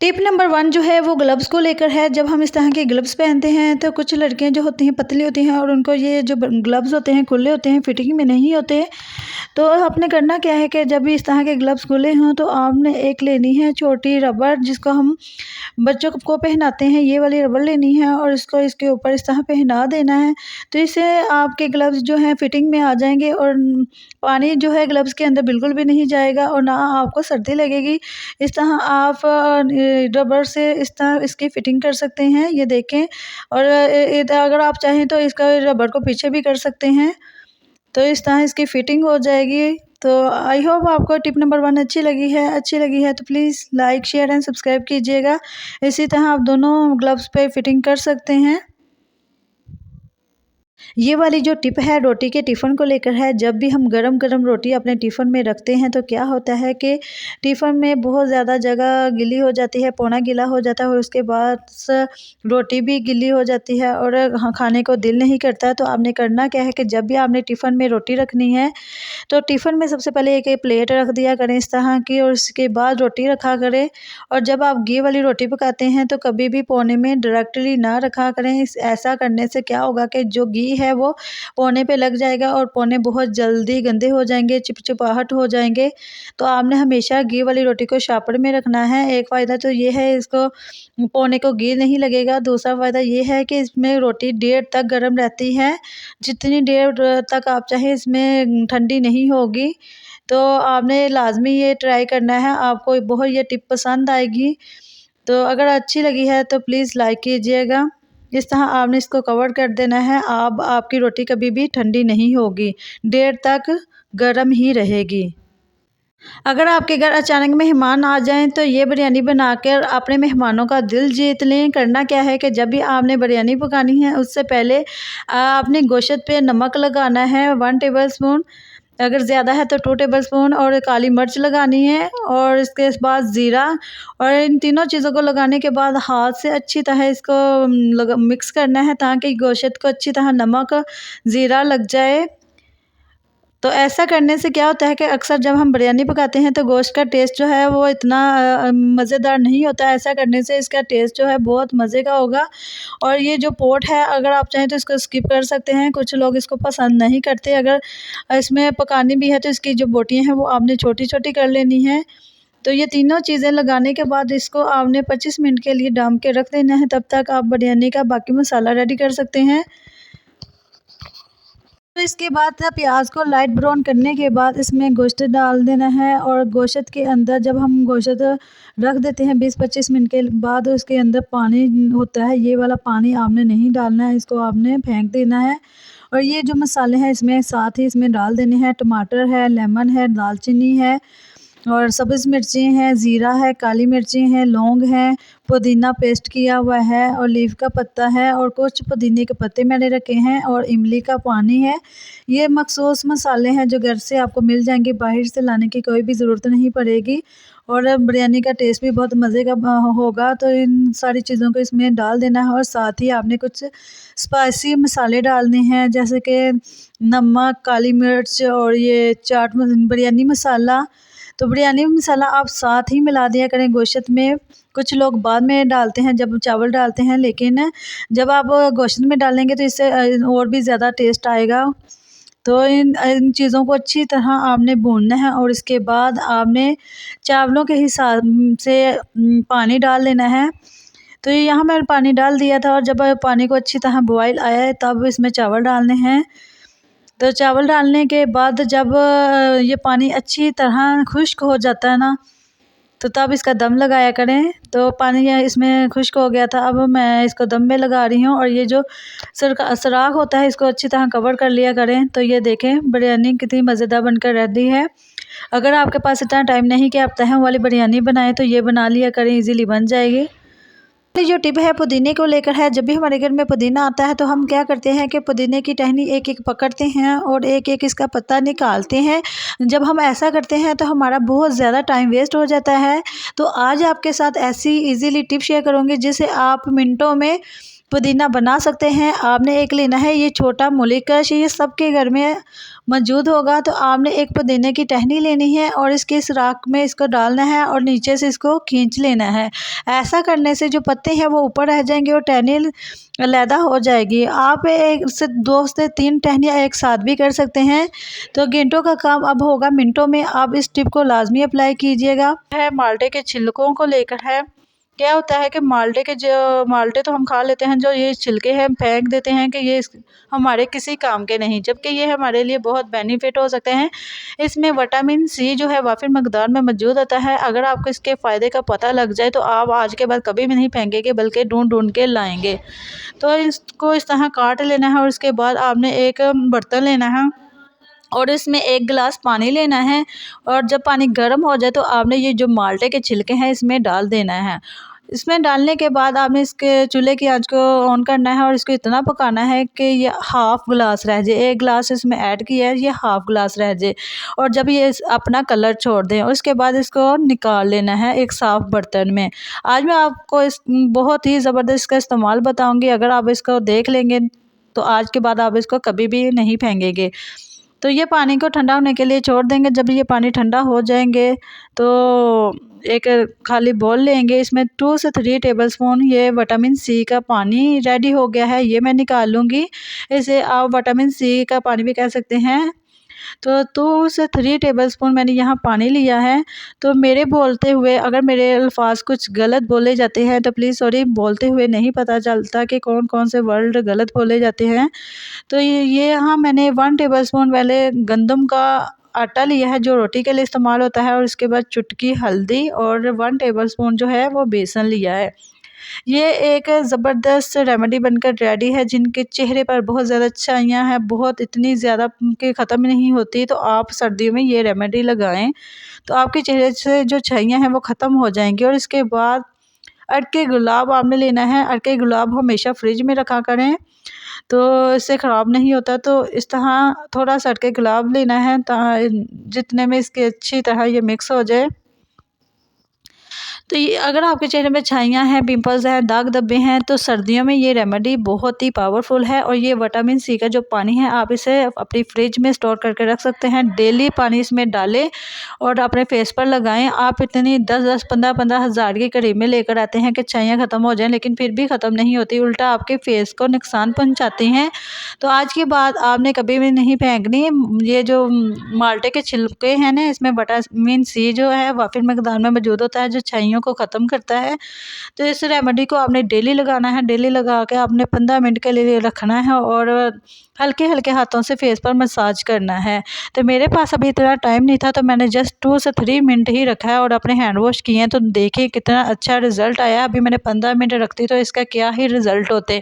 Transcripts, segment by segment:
Tip number 1 जो है वो ग्लव्स को लेकर है। जब हम इस तरह के ग्लव्स पहनते हैं तो कुछ लड़कियां जो होती हैं पतली होती हैं और उनको ये जो ग्लव्स होते हैं खुले होते हैं, फिटिंग में नहीं होते। तो आपने करना क्या है कि जब भी इस तरह के ग्लव्स खुले हों तो आपने एक लेनी है छोटी रबड़, जिसको हम बच्चों को पहनाते हैं, ये वाली रबड़ लेनी है और इसको इसके ऊपर इस तरह पहना देना है। तो इससे आपके ग्लव्स जो हैं फिटिंग में आ जाएंगे और पानी जो है ग्लव्स के अंदर बिल्कुल भी नहीं जाएगा और ना आपको सर्दी लगेगी। इस तरह आप रबर से इस तरह इसकी फिटिंग कर सकते हैं, ये देखें। और अगर आप चाहें तो इसका रबर को पीछे भी कर सकते हैं, तो इस तरह इसकी फिटिंग हो जाएगी। तो आई होप आपको टिप नंबर 1 अच्छी लगी है तो please like share and subscribe कीजिएगा। इसी तरह आप दोनों ग्लव्स पे फिटिंग कर सकते हैं। ये वाली जो टिप है रोटी के टिफ़िन को लेकर है। जब भी हम गरम-गरम रोटी अपने टिफ़िन में रखते हैं तो क्या होता है कि टिफ़िन में बहुत ज़्यादा जगह गीली हो जाती है, पौना गीला हो जाता है और उसके बाद रोटी भी गीली हो जाती है और खाने को दिल नहीं करता है। तो आपने करना क्या है कि जब भी आपने टिफ़िन में रोटी रखनी है तो टिफ़िन में सबसे पहले एक प्लेट रख दिया करें इस तरह की, और उसके बाद रोटी रखा करें। और जब आप घी वाली रोटी पकाते हैं तो कभी भी पौने में डायरेक्टली ना रखा करें। ऐसा करने से क्या होगा कि जो घी है वो पौने पे लग जाएगा और पौने बहुत जल्दी गंदे हो जाएंगे, चिपचिपाहट हो जाएंगे। तो आपने हमेशा घी वाली रोटी को शापर में रखना है। एक फ़ायदा तो ये है, इसको पौने को घी नहीं लगेगा। दूसरा फ़ायदा ये है कि इसमें रोटी देर तक गर्म रहती है, जितनी देर तक आप चाहें इसमें ठंडी नहीं होगी। तो आपने लाज़मी ये ट्राई करना है, आपको बहुत ये टिप पसंद आएगी। तो अगर अच्छी लगी है तो प्लीज़ लाइक कीजिएगा। इस तरह आपने इसको कवर कर देना है। आपकी रोटी कभी भी ठंडी नहीं होगी, देर तक गर्म ही रहेगी। अगर आपके घर अचानक मेहमान आ जाएं तो ये बिरयानी बनाकर अपने मेहमानों का दिल जीत लें। करना क्या है कि जब भी आपने बिरयानी पकानी है उससे पहले आपने गोश्त पे नमक लगाना है 1 टेबलस्पून, अगर ज़्यादा है तो 2 टेबलस्पून, और काली मिर्च लगानी है और इसके बाद ज़ीरा। और इन तीनों चीज़ों को लगाने के बाद हाथ से अच्छी तरह इसको मिक्स करना है ताकि गोश्त को अच्छी तरह नमक ज़ीरा लग जाए। तो ऐसा करने से क्या होता है कि अक्सर जब हम बिरयानी पकाते हैं तो गोश्त का टेस्ट जो है वो इतना मज़ेदार नहीं होता। ऐसा करने से इसका टेस्ट जो है बहुत मज़े का होगा। और ये जो पोट है अगर आप चाहें तो इसको स्किप कर सकते हैं, कुछ लोग इसको पसंद नहीं करते। अगर इसमें पकानी भी है तो इसकी जो बोटियाँ हैं वो आपने छोटी-छोटी कर लेनी है। तो ये तीनों चीज़ें लगाने के बाद इसको आपने 25 मिनट के लिए दम के रख देना है। तब तक आप बिरयानी का बाकी मसाला रेडी कर सकते हैं। तो इसके बाद प्याज को लाइट ब्राउन करने के बाद इसमें गोश्त डाल देना है और गोश्त के अंदर जब हम गोश्त रख देते हैं 20-25 मिनट के बाद उसके अंदर पानी होता है, ये वाला पानी आपने नहीं डालना है, इसको आपने फेंक देना है। और ये जो मसाले हैं इसमें साथ ही इसमें डाल देने हैं। टमाटर है, लेमन है, दालचीनी है और सब्ज़ मिर्ची हैं, ज़ीरा है, काली मिर्ची हैं, लौंग हैं, पुदीना पेस्ट किया हुआ है और लीफ का पत्ता है और कुछ पुदीने के पत्ते मैंने रखे हैं और इमली का पानी है। ये मखसूस मसाले हैं जो घर से आपको मिल जाएंगे, बाहर से लाने की कोई भी ज़रूरत नहीं पड़ेगी और बिरयानी का टेस्ट भी बहुत मज़े का होगा। तो इन सारी चीज़ों को इसमें डाल देना है और साथ ही आपने कुछ स्पाइसी मसाले डालने हैं, जैसे कि नमक, काली मिर्च और ये बिरयानी मसाला। तो बिरयानी मसाला आप साथ ही मिला दिया करें गोश्त में। कुछ लोग बाद में डालते हैं जब चावल डालते हैं, लेकिन जब आप गोश्त में डालेंगे तो इससे और भी ज़्यादा टेस्ट आएगा। तो इन इन चीज़ों को अच्छी तरह आपने भूनना है और इसके बाद आपने चावलों के हिसाब से पानी डाल लेना है। तो ये यहाँ मैंने पानी डाल दिया था और जब पानी को अच्छी तरह बॉयल आया है तब इसमें चावल डालने हैं। तो चावल डालने के बाद जब ये पानी अच्छी तरह खुश्क हो जाता है ना, तो तब इसका दम लगाया करें। तो पानी इसमें खुश्क हो गया था, अब मैं इसको दम में लगा रही हूँ और ये जो सुराख होता है इसको अच्छी तरह कवर कर लिया करें। तो ये देखें बिरयानी कितनी मज़ेदार बनकर रेडी है। अगर आपके पास इतना टाइम नहीं कि आप तहम वाली बिरयानी बनाएं तो ये बना लिया करें, इजीली बन जाएगी। ये जो टिप है पुदीने को लेकर है। जब भी हमारे घर में पुदीना आता है तो हम क्या करते हैं कि पुदीने की टहनी एक एक पकड़ते हैं और एक एक इसका पत्ता निकालते हैं। जब हम ऐसा करते हैं तो हमारा बहुत ज़्यादा टाइम वेस्ट हो जाता है। तो आज आपके साथ ऐसी इजीली टिप शेयर करूँगी जिससे आप मिनटों में पुदीना बना सकते हैं। आपने एक लेना है ये छोटा मूलीकश, ये सबके घर में मौजूद होगा। तो आपने एक पुदीने की टहनी लेनी है और इसके इस राख में इसको डालना है और नीचे से इसको खींच लेना है। ऐसा करने से जो पत्ते हैं वो ऊपर रह जाएंगे और टहनी अलहदा हो जाएगी। आप एक से 2 से 3 टहनियाँ एक साथ भी कर सकते हैं। तो घंटों का काम अब होगा मिनटों में। आप इस टिप को लाजमी अप्लाई कीजिएगा। है माल्टे के छिलकों को लेकर है। क्या होता है कि माल्टे तो हम खा लेते हैं, जो ये छिलके हैं हम फेंक देते हैं कि ये हमारे किसी काम के नहीं, जबकि ये हमारे लिए बहुत बेनिफिट हो सकते हैं। इसमें विटामिन सी जो है वाफिर मकदार में मौजूद होता है। अगर आपको इसके फ़ायदे का पता लग जाए तो आप आज के बाद कभी भी नहीं फेंकेंगे बल्कि ढूंढ ढूंढ के लाएंगे। तो इसको इस तरह काट लेना है और उसके बाद आपने एक बर्तन लेना है और इसमें 1 गिलास पानी लेना है। और जब पानी गर्म हो जाए तो आपने ये जो माल्टे के छिलके हैं इसमें डाल देना है। इसमें डालने के बाद आपने इसके चूल्हे की आंच को ऑन करना है और इसको इतना पकाना है कि ये हाफ़ गिलास रह जाए। 1 गिलास इसमें ऐड किया है, ये हाफ़ गिलास रह जाए। और जब ये अपना कलर छोड़ दें उसके बाद इसको निकाल लेना है एक साफ़ बर्तन में। आज मैं आपको इस बहुत ही ज़बरदस्त इसका इस्तेमाल बताऊँगी। अगर आप इसको देख लेंगे तो आज के बाद आप इसको कभी भी नहीं फेंकेंगे। तो ये पानी को ठंडा होने के लिए छोड़ देंगे। जब ये पानी ठंडा हो जाएंगे तो एक खाली बाउल लेंगे, इसमें 2 से 3 टेबलस्पून ये विटामिन सी का पानी रेडी हो गया है, ये मैं निकाल लूँगी। इसे आप विटामिन सी का पानी भी कह सकते हैं। तो 2 से 3 टेबलस्पून मैंने यहाँ पानी लिया है। तो मेरे बोलते हुए अगर मेरे अल्फाज कुछ गलत बोले जाते हैं तो प्लीज़ सॉरी, बोलते हुए नहीं पता चलता कि कौन कौन से वर्ड गलत बोले जाते हैं। तो ये यहाँ मैंने 1 टेबलस्पून पहले गंदम का आटा लिया है जो रोटी के लिए इस्तेमाल होता है और उसके बाद चुटकी हल्दी और 1 टेबलस्पून जो है वो बेसन लिया है। ये एक ज़बरदस्त रेमेडी बनकर रेडी है। जिनके चेहरे पर बहुत ज़्यादा छाइयाँ हैं, बहुत इतनी ज़्यादा कि ख़त्म नहीं होती, तो आप सर्दियों में ये रेमेडी लगाएं तो आपके चेहरे से जो छाइयाँ हैं वो ख़त्म हो जाएंगी। और इसके बाद अरके गुलाब आपने लेना है। अरके गुलाब हमेशा फ्रिज में रखा करें तो इससे ख़राब नहीं होता। तो इस तरह थोड़ा सा अरके गुलाब लेना है जितने में इसके अच्छी तरह ये मिक्स हो जाए। तो ये अगर आपके चेहरे में छाइयाँ हैं, पिंपल्स हैं, दाग धब्बे हैं तो सर्दियों में ये रेमेडी बहुत ही पावरफुल है। और ये विटामिन सी का जो पानी है आप इसे अपनी फ्रिज में स्टोर करके रख सकते हैं। डेली पानी इसमें डालें और अपने फेस पर लगाएं। आप इतनी 10-10 15-15 हज़ार की क्रीमें लेकर आते हैं कि छाइयाँ ख़त्म हो जाएं, लेकिन फिर भी ख़त्म नहीं होती, उल्टा आपके फेस को नुकसान पहुँचाती हैं। तो आज के बाद आपने कभी भी नहीं फेंकनी। ये जो माल्टे के छिलके हैं ना, इसमें विटामिन सी जो है वाफिर मकदार में मौजूद होता है जो छाइयों को ख़त्म करता है। तो इस रेमेडी को आपने डेली लगाना है। डेली लगा के आपने 15 मिनट के लिए रखना है और हल्के हल्के हाथों से फेस पर मसाज करना है। तो मेरे पास अभी इतना टाइम नहीं था तो मैंने जस्ट 2 से 3 मिनट ही रखा है और अपने हैंड वॉश किए हैं। तो देखिए कितना अच्छा रिज़ल्ट आया। अभी मैंने 15 मिनट रखती तो इसका क्या ही रिज़ल्ट होते।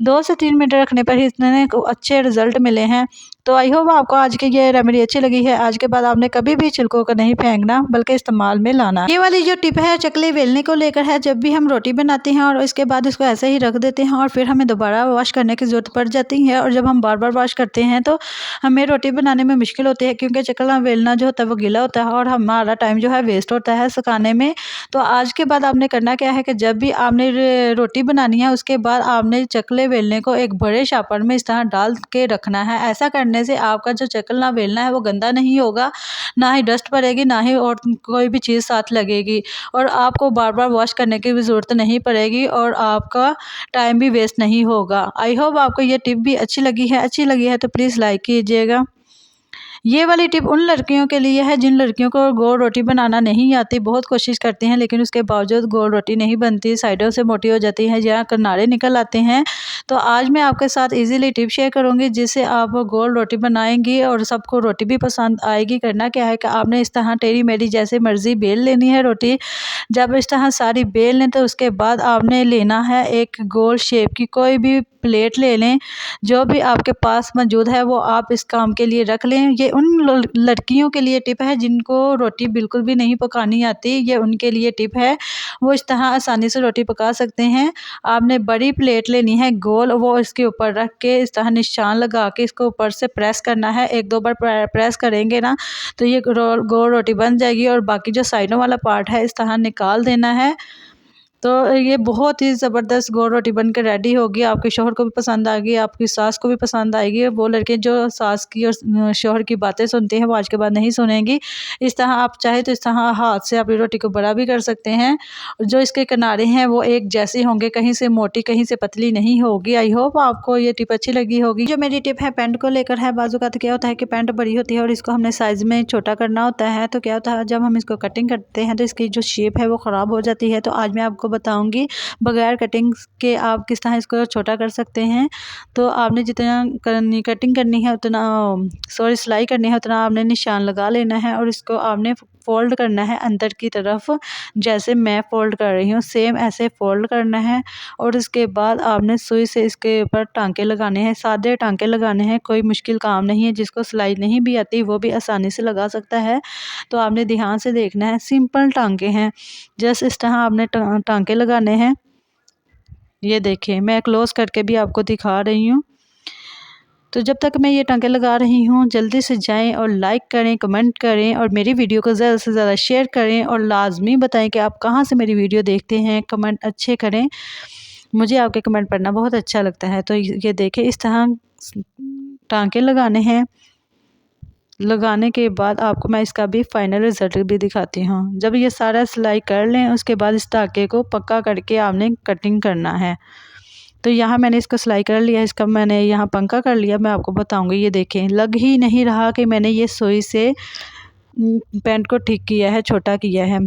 2 से 3 मिनट रखने पर ही इतने अच्छे रिज़ल्ट मिले हैं। तो आई होप आपको आज की ये रेमेडी अच्छी लगी है। आज के बाद आपने कभी भी छिलकों को नहीं फेंकना बल्कि इस्तेमाल में लाना। ये वाली जो टिप है चकले बेलने को लेकर है। जब भी हम रोटी बनाते हैं और इसके बाद इसको ऐसे ही रख देते हैं और फिर हमें दोबारा वॉश करने की ज़रूरत पड़ जाती है। और जब हम बार बार वॉश करते हैं तो हमें रोटी बनाने में मुश्किल होती है, क्योंकि चकला बेलना जो होता है वो गीला होता है और हमारा टाइम जो है वेस्ट होता है सुखाने में। तो आज के बाद आपने करना क्या है कि जब भी आपने रोटी बनानी है उसके बाद आपने चकले बेलने को एक बड़े शापर में इस तरह डाल के रखना है। ऐसा करने से आपका जो चकला बेलना है वो गंदा नहीं होगा, ना ही डस्ट पड़ेगी, ना ही और कोई भी चीज़ साथ लगेगी। और आपको बार बार वॉश करने की भी ज़रूरत नहीं पड़ेगी और आपका टाइम भी वेस्ट नहीं होगा। आई होप आपको ये टिप भी अच्छी लगी है। अच्छी लगी है तो प्लीज़ लाइक कीजिएगा। ये वाली टिप उन लड़कियों के लिए है जिन लड़कियों को गोल रोटी बनाना नहीं आती, बहुत कोशिश करती हैं लेकिन उसके बावजूद गोल रोटी नहीं बनती, साइडों से मोटी हो जाती है या किनारे निकल आते हैं। तो आज मैं आपके साथ इजीली टिप शेयर करूंगी जिससे आप गोल रोटी बनाएंगी और सबको रोटी भी पसंद आएगी। करना क्या है कि आपने इस तरह टेढ़ी मेढ़ी जैसे मर्जी बेल लेनी है रोटी। जब इस तरह सारी बेल लें तो उसके बाद आपने लेना है एक गोल शेप की कोई भी प्लेट ले लें, जो भी आपके पास मौजूद है वो आप इस काम के लिए रख लें। ये उन लड़कियों के लिए टिप है जिनको रोटी बिल्कुल भी नहीं पकानी आती, ये उनके लिए टिप है। वो इस तरह आसानी से रोटी पका सकते हैं। आपने बड़ी प्लेट लेनी है गोल, वो इसके ऊपर रख के इस तरह निशान लगा के इसको ऊपर से प्रेस करना है। 1-2 बार प्रेस करेंगे ना तो ये गोल रोटी बन जाएगी और बाकी जो साइडों वाला पार्ट है इस तरह निकाल देना है। तो ये बहुत ही ज़बरदस्त गोल रोटी बनकर रेडी होगी। आपके शौहर को भी पसंद आएगी, आपकी सास को भी पसंद आएगी। वो लड़के जो सास की और शौहर की बातें सुनते हैं वो आज के बाद नहीं सुनेंगी। इस तरह आप चाहे तो इस तरह हाथ से अपनी रोटी को बड़ा भी कर सकते हैं। जो इसके किनारे हैं वो एक जैसे होंगे, कहीं से मोटी कहीं से पतली नहीं होगी। आई होप आपको ये टिप अच्छी लगी होगी। जो मेरी टिप है पैंट को लेकर है। बाजू का तो क्या होता है कि पैंट बड़ी होती है और इसको हमने साइज़ में छोटा करना होता है, तो क्या होता है जब हम इसको कटिंग करते हैं तो इसकी जो शेप है वो ख़राब हो जाती है। तो आज मैं आपको बताऊँगी बगैर कटिंग के आप किस तरह इसको छोटा कर सकते हैं। तो आपने जितना कटिंग करनी है उतना, सॉरी सिलाई करनी है उतना आपने निशान लगा लेना है और इसको आपने फ़ोल्ड करना है अंदर की तरफ। जैसे मैं फ़ोल्ड कर रही हूँ सेम ऐसे फ़ोल्ड करना है और उसके बाद आपने सुई से इसके ऊपर टाँके लगाने हैं। सादे टाँके लगाने हैं, कोई मुश्किल काम नहीं है। जिसको सिलाई नहीं भी आती वो भी आसानी से लगा सकता है। तो आपने ध्यान से देखना है, सिंपल टाँके हैं। जस्ट इस तरह आपने टाँके लगाने हैं। ये देखिए मैं क्लोज़ करके भी आपको दिखा रही हूँ। तो जब तक मैं ये टाँके लगा रही हूँ जल्दी से जाएं और लाइक करें, कमेंट करें और मेरी वीडियो को ज़्यादा से ज़्यादा शेयर करें और लाज़मी बताएं कि आप कहाँ से मेरी वीडियो देखते हैं। कमेंट अच्छे करें, मुझे आपके कमेंट पढ़ना बहुत अच्छा लगता है। तो ये देखें इस तरह टाँके लगाने हैं। लगाने के बाद आपको मैं इसका भी फाइनल रिज़ल्ट भी दिखाती हूँ। जब ये सारा सिलाई कर लें उसके बाद इस टाँके को पक्का करके आपने कटिंग करना है। तो यहाँ मैंने इसको सिलाई कर लिया, इसका मैंने यहाँ पंखा कर लिया। मैं आपको बताऊँगी, ये देखें लग ही नहीं रहा कि मैंने ये सुई से पैंट को ठीक किया है, छोटा किया है।